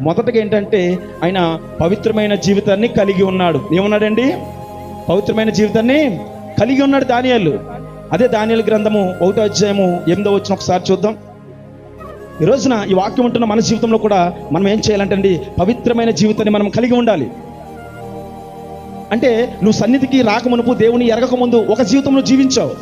మొదటగా ఏంటంటే ఆయన పవిత్రమైన జీవితాన్ని కలిగి ఉన్నాడు. ఏమన్నాడండి? పవిత్రమైన జీవితాన్ని కలిగి ఉన్నాడు దానియేలు. అదే దానియేలు గ్రంథము 1వ అధ్యాయము 8వ వచనం ఒకసారి చూద్దాం. ఈ రోజున ఈ వాక్యం ఉంటున్న మన జీవితంలో కూడా మనం ఏం చేయాలంటే అండి, పవిత్రమైన జీవితాన్ని మనం కలిగి ఉండాలి. అంటే నువ్వు సన్నిధికి రాకమునుపు, దేవుని ఎరగక ముందు ఒక జీవితం నువ్వు జీవించావు.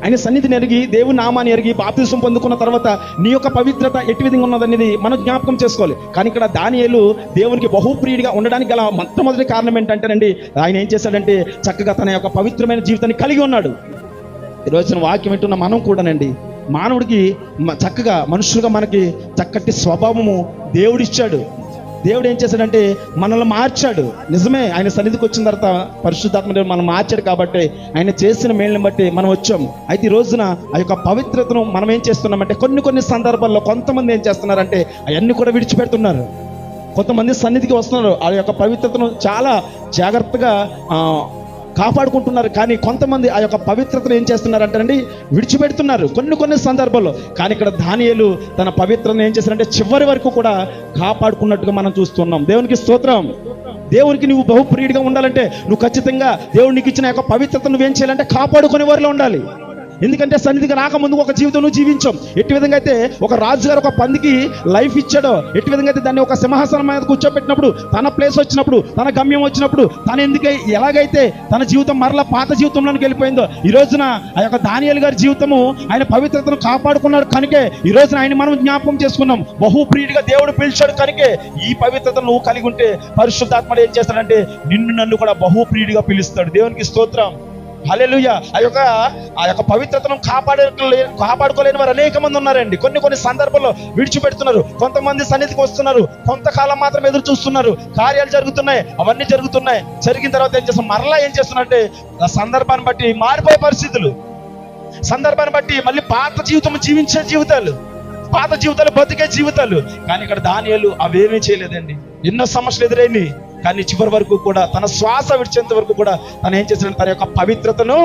ఆయన సన్నిధిని ఎరిగి, దేవుని నామాన్ని ఎరిగి, బాప్తిసం పొందుకున్న తర్వాత నీ యొక్క పవిత్రత ఎట్టి విధంగా ఉన్నదనేది మనం జ్ఞాపకం చేసుకోవాలి. కానీ ఇక్కడ దానియేలు దేవునికి బహుప్రియుడిగా ఉండడానికి గల మొట్టమొదటి కారణం ఏంటంటేనండి, ఆయన ఏం చేశాడంటే చక్కగా తన యొక్క పవిత్రమైన జీవితాన్ని కలిగి ఉన్నాడు. ఈరోజున వాక్యం వింటున్న మనం కూడానండి, మానవుడికి చక్కగా మనుషులుగా మనకి చక్కటి స్వభావము దేవుడిచ్చాడు. దేవుడు ఏం చేశాడంటే మనల్ని మార్చాడు. నిజమే, ఆయన సన్నిధికి వచ్చిన తర్వాత పరిశుద్ధాత్మ దేవుడు మనం మార్చాడు కాబట్టి ఆయన చేసిన మేలుని బట్టి మనం వచ్చాం. అయితే ఈ రోజున ఆ యొక్క పవిత్రతను మనం ఏం చేస్తున్నామంటే కొన్ని సందర్భాల్లో కొంతమంది ఏం చేస్తున్నారంటే అవన్నీ కూడా విడిచిపెడుతున్నారు. కొంతమంది సన్నిధికి వస్తున్నారు, ఆ యొక్క పవిత్రతను చాలా జాగ్రత్తగా కాపాడుకుంటున్నారు. కానీ కొంతమంది ఆ యొక్క పవిత్రతను ఏం చేస్తున్నారంటేనండి విడిచిపెడుతున్నారు కొన్ని సందర్భాల్లో. కానీ ఇక్కడ దానియేలు తన పవిత్రతను ఏం చేశారంటే చివరి వరకు కూడా కాపాడుకున్నట్టుగా మనం చూస్తున్నాం. దేవునికి స్తోత్రం. దేవునికి నువ్వు బహుప్రియుడిగా ఉండాలంటే నువ్వు ఖచ్చితంగా దేవుడు నీకు ఇచ్చిన యొక్క పవిత్రతను నువ్వేం చేయాలంటే కాపాడుకునే వారిలో ఉండాలి. ఎందుకంటే సన్నిధికి రాకముందు ఒక జీవితం నువ్వు జీవించాం. ఎట్టి విధంగా అయితే ఒక రాజుగారు ఒక పందికి లైఫ్ ఇచ్చాడో, ఎట్టి విధంగా అయితే దాన్ని ఒక సింహాసనం మీద కూర్చోబెట్టినప్పుడు, తన ప్లేస్ వచ్చినప్పుడు, తన గమ్యం వచ్చినప్పుడు, తను ఎలాగైతే తన జీవితం మరలా పాత జీవితంలోకి వెళ్ళిపోయిందో, ఈ రోజున ఆ యొక్క దానియేలు గారి జీవితము ఆయన పవిత్రతను కాపాడుకున్నాడు కనుకే ఈ రోజున ఆయన మనం జ్ఞాపకం చేసుకున్నాం. బహుప్రియుడిగా దేవుడు పిలిచాడు కనుకే ఈ పవిత్రతను నువ్వు కలిగి ఉంటే పరిశుద్ధాత్ముడు ఏం చేస్తాడంటే నిన్ను నన్ను కూడా బహుప్రియుడిగా పిలుస్తాడు. దేవునికి స్తోత్రం. హల్లెలూయా. ఆ యొక్క పవిత్రతను కాపాడుకోలేని వారు అనేక మంది ఉన్నారండి. కొన్ని సందర్భాల్లో విడిచిపెడుతున్నారు. కొంతమంది సన్నిధికి వస్తున్నారు, కొంతకాలం మాత్రం ఎదురు చూస్తున్నారు. కార్యాలు జరుగుతున్నాయి, అవన్నీ జరుగుతున్నాయి. జరిగిన తర్వాత ఏం చేస్తున్నారు, మరలా ఏం చేస్తున్నారంటే సందర్భాన్ని బట్టి మారిపోయే పరిస్థితులు, సందర్భాన్ని బట్టి మళ్ళీ పాత జీవితం జీవించే జీవితాలు, పాత జీవితాలు బతికే జీవితాలు. కానీ ఇక్కడ దానియేలు అవేమీ చేయలేదండి. ఎన్నో సమస్యలు ఎదురైంది, కానీ చివరి వరకు కూడా తన శ్వాస విడిచేంత వరకు కూడా తను ఏం చేశాడు, తన యొక్క పవిత్రతను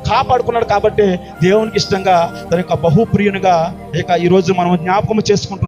కాపాడుకున్నాడు. కాబట్టి దేవునికి ఇష్టంగా తన యొక్క బహుప్రియునిగా ఈ రోజు మనం జ్ఞాపకం చేసుకుంటున్నాం.